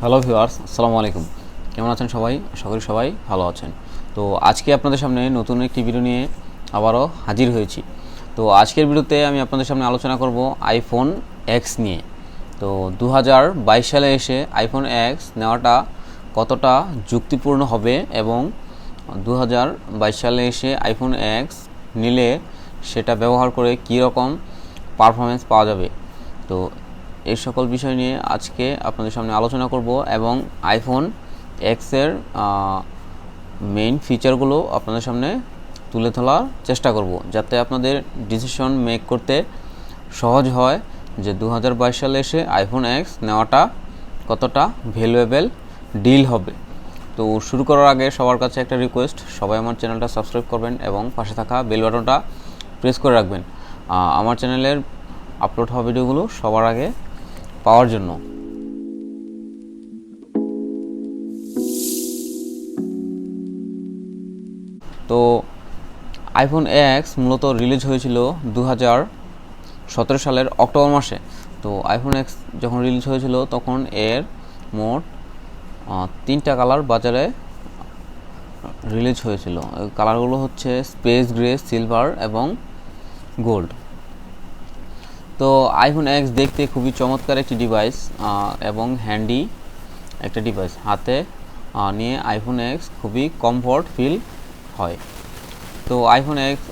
Hello viewers, আসসালামু আলাইকুম। কেমন আছেন সবাই? আশা করি সবাই ভালো আছেন। তো আজকে আপনাদের সামনে নতুন একটি ভিডিও নিয়ে আবারও হাজির হয়েছি। তো আজকের ভিডিওতে আমি আপনাদের সামনে আলোচনা করব আইফোন এক্স নিয়ে। তো 2022 সালে এসে আইফোন এক্স নেওয়াটা কতটা যুক্তিপূর্ণ হবে এবং 2022 সালে এসে আইফোন এক্স নিলে সেটা ব্যবহার করে কী রকম পারফরমেন্স পাওয়া যাবে। তো এই সকল বিষয় নিয়ে আজকে আপনাদের সামনে আলোচনা করব এবং আইফোন এক্সের মেইন ফিচারগুলো আপনাদের সামনে তুলে ধরার চেষ্টা করব, যাতে আপনাদের ডিসিশন মেক করতে সহজ হয় যে 2022 সালে এসে আইফোন এক্স নেওয়াটা কতটা ভ্যালুয়েবল ডিল হবে। তো শুরু করার আগে সবার কাছে একটা রিকোয়েস্ট, সবাই আমার চ্যানেলটা সাবস্ক্রাইব করবেন এবং পাশে থাকা বেল বাটনটা প্রেস করে রাখবেন আমার চ্যানেলের আপলোড হওয়া ভিডিওগুলো সবার আগে পাওয়ার জন্য। তো আইফোন এক্স মূলত রিলিজ হয়েছিল 2017 সালের অক্টোবর মাসে। তো আইফোন এক্স যখন রিলিজ হয়েছিল তখন এর মোট 3টা কালার বাজারে রিলিজ হয়েছিল। কালারগুলো হচ্ছে স্পেস গ্রে, সিলভার এবং গোল্ড। তো আইফোন এক্স দেখতে খুবই চমৎকার একটি ডিভাইস এবং হ্যান্ডি একটা ডিভাইস। হাতে নিয়ে আইফোন এক্স খুবই কমফোর্ট ফিল হয়। তো আইফোন এক্স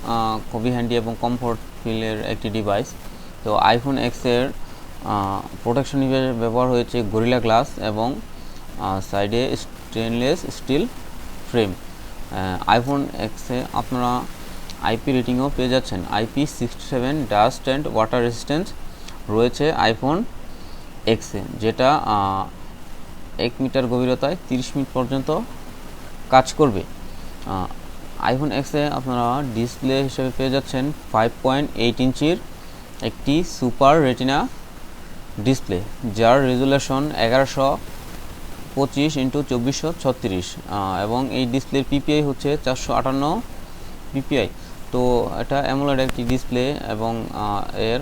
খুবই হ্যান্ডি এবং কমফোর্ট ফিলের একটি ডিভাইস। তো আইফোন এক্সের প্রোটেকশন হিসেবে ব্যবহার হয়েছে গরিলা গ্লাস এবং সাইডে স্টেনলেস স্টিল ফ্রেম। আইফোন এক্সে আপনারা আইপি রেটিংও পেয়ে যাচ্ছেন। IP67 dust and water resistance রয়েছে আইফোন এক্সে, যেটা 1 মিটার গভীরতায় 30 মিনিট পর্যন্ত কাজ করবে। আইফোন এক্সে আপনারা ডিসপ্লে হিসেবে পেয়ে যাচ্ছেন 5.8 ইঞ্চির একটি সুপার রেটিনা ডিসপ্লে, যার রেজুলেশন 1125x2436 এবং এই ডিসপ্লের পিপিআই হচ্ছে 458 পিপিআই। তো এটা অ্যামোলেড একটি ডিসপ্লে এবং এর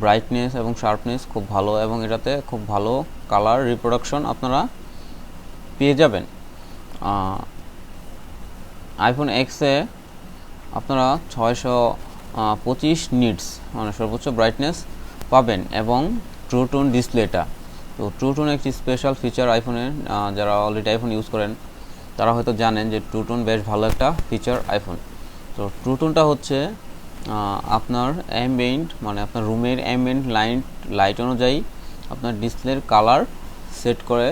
ব্রাইটনেস এবং শার্পনেস খুব ভালো এবং এটাতে খুব ভালো কালার রিপ্রোডাকশন আপনারা পেয়ে যাবেন। আইফোন এক্সে আপনারা 625 নিটস মানে সর্বোচ্চ ব্রাইটনেস পাবেন এবং ট্রু টোন ডিসপ্লেটা। তো ট্রু টোন একটি স্পেশাল ফিচার আইফোনের। যারা অলরেডি আইফোন ইউজ করেন তারা হয়তো জানেন যে ট্রু টোন বেশ ভালো একটা ফিচার আইফোন। তো ট্রু টোনটা হচ্ছে আপনার অ্যাম্বিয়েন্ট মানে আপনার রুমের অ্যাম্বিয়েন্ট লাইট অনুযায়ী আপনার ডিসপ্লের কালার সেট করে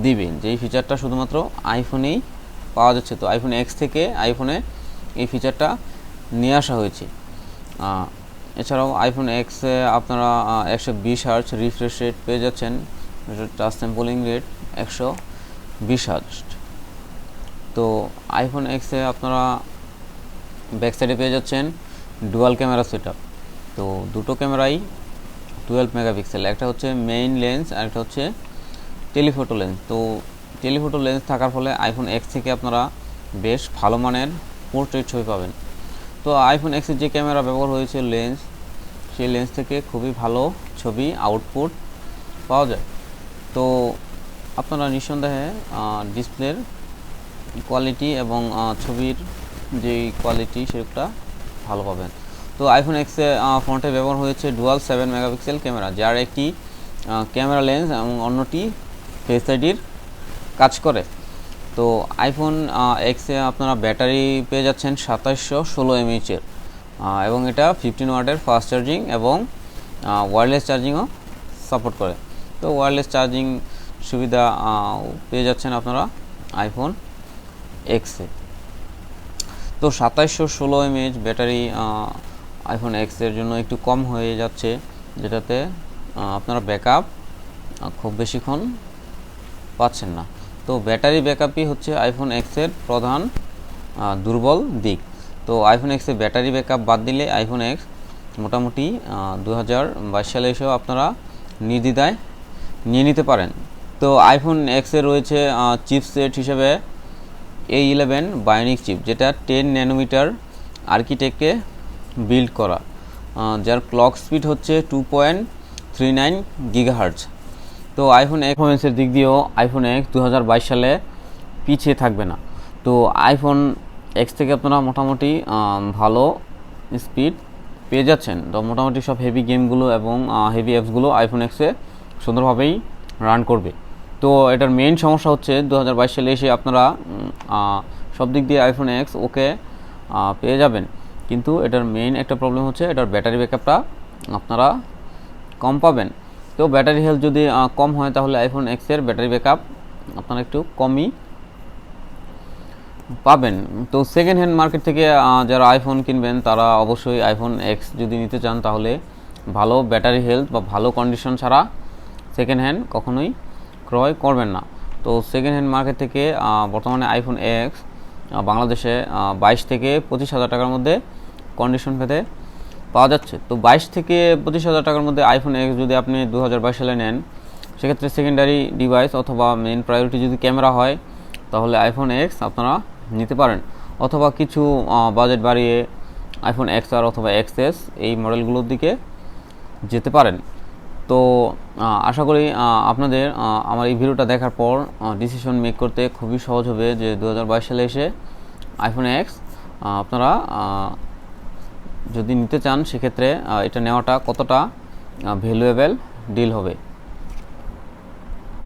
দিবেন, যেই ফিচারটা শুধুমাত্র আইফোনেই পাওয়া যাচ্ছে। তো আইফোন এক্স থেকে আইফোনে এই ফিচারটা নিয়ে আসা হয়েছে। এছাড়াও আইফোন এক্সে আপনারা 120 হার্জ রিফ্রেশ রেট পেয়ে যাচ্ছেন, টাচ স্যাম্পলিং রেট 120 হার্জ। তো আইফোন এক্সে আপনারা ব্যাক সাইডে পেয়ে যাচ্ছেন ডুয়াল ক্যামেরা সেটআপ। তো দুটো ক্যামেরাই 12 মেগাপিক্সেল, একটা হচ্ছে মেইন লেন্স আর একটা হচ্ছে টেলিফোটো লেন্স। তো টেলিফোটো লেন্স থাকার ফলে আইফোন এক্স থেকে আপনারা বেশ ভালো মানের পোর্ট্রেট ছবি পাবেন। তো আইফোন এক্সের যে ক্যামেরা ব্যবহার হয়েছে লেন্স, সেই লেন্স থেকে খুবই ভালো ছবি আউটপুট পাওয়া যায়। তো আপনারা নিঃসন্দেহে ডিসপ্লের কোয়ালিটি এবং ছবির যেই কোয়ালিটি সেটা ভালো পাবেন। তো আইফোন এক্সে ফ্রন্টে ব্যবহার হয়েছে ডুয়াল 7 মেগাপিক্সেল ক্যামেরা, যার একটি ক্যামেরা লেন্স এবং অন্যটি ফেস আইডির কাজ করে। তো আইফোন এক্সে আপনারা ব্যাটারি পেয়ে যাচ্ছেন 2716 mAh-এর এবং এটা 15 ওয়াটের ফাস্ট চার্জিং এবং ওয়্যারলেস চার্জিংও সাপোর্ট করে। তো ওয়্যারলেস চার্জিং সুবিধা পেয়ে যাচ্ছেন আপনারা আইফোন এক্সে। তো 2716 mAh ব্যাটারি আইফোন এক্সের জন্য একটু কম হয়ে যাচ্ছে, যেটাতে আপনারা ব্যাকআপ খুব বেশিক্ষণ পাচ্ছেন না। তো ব্যাটারি ব্যাকআপই হচ্ছে আইফোন এক্সের প্রধান দুর্বল দিক। তো আইফোন এক্সের ব্যাটারি ব্যাকআপ বাদ দিলে আইফোন এক্স মোটামুটি 2022 সালে এসেও আপনারা নির্দ্বিধায় নিয়ে নিতে পারেন। তো আইফোন এক্সে রয়েছে চিপসেট হিসেবে A11 বায়োনিক চিপ, যেটা 10 ন্যানোমিটার আর্কিটেক্টে বিল্ড করা, যার ক্লক স্পিড হচ্ছে 2.39 গিগাহার্টজ। তো আইফোন পারফরমেন্সের দিক দিয়েও আইফোন এক্স 2022 সালে পিছিয়ে থাকবে না। তো আইফোন এক্স থেকে আপনারা মোটামুটি ভালো স্পিড পেয়ে যাচ্ছেন। তো মোটামুটি সব হেভি গেমগুলো এবং হেভি অ্যাপসগুলো আইফোন এক্সে সুন্দরভাবেই রান করবে। তো এটার মেইন সমস্যা হচ্ছে 2022 সালে এসে আপনারা সব দিক দিয়ে আইফোন এক্স ওকে পেয়ে যাবেন, কিন্তু এটার মেইন একটা প্রবলেম হচ্ছে এটার ব্যাটারি ব্যাকআপটা আপনারা কম পাবেন। তো ব্যাটারি হেলথ যদি কম হয় তাহলে আইফোন এক্সের ব্যাটারি ব্যাকআপ আপনারা একটু কমই পাবেন। তো সেকেন্ড হ্যান্ড মার্কেট থেকে যারা আইফোন কিনবেন তারা অবশ্যই আইফোন এক্স যদি নিতে চান তাহলে ভালো ব্যাটারি হেলথ বা ভালো কন্ডিশন ছাড়া সেকেন্ড হ্যান্ড কখনোই ক্রয় করবেন না। তো সেকেন্ড হ্যান্ড মার্কেট থেকে বর্তমানে আইফোন এক্স বাংলাদেশে 22 থেকে 25,000 টাকার মধ্যে কন্ডিশন পেতে পাওয়া যাচ্ছে। তো 22 থেকে 25,000 টাকার মধ্যে আইফোন এক্স যদি আপনি 2022 সালে নেন, সেক্ষেত্রে সেকেন্ডারি ডিভাইস অথবা মেইন প্রায়োরিটি যদি ক্যামেরা হয় তাহলে আইফোন এক্স আপনারা নিতে পারেন, অথবা কিছু বাজেট বাড়িয়ে আইফোন এক্স আর অথবা এক্সএস এই মডেলগুলোর দিকে যেতে পারেন। তো আশা করি আপনাদের আমার এই ভিডিওটা দেখার পর ডিসিশন মেক করতে খুবই সহজ হবে যে 2022 সালে এসে আইফোন এক্স আপনারা যদি নিতে চান সেক্ষেত্রে এটা নেওয়াটা কতটা ভ্যালুয়েবল ডিল হবে।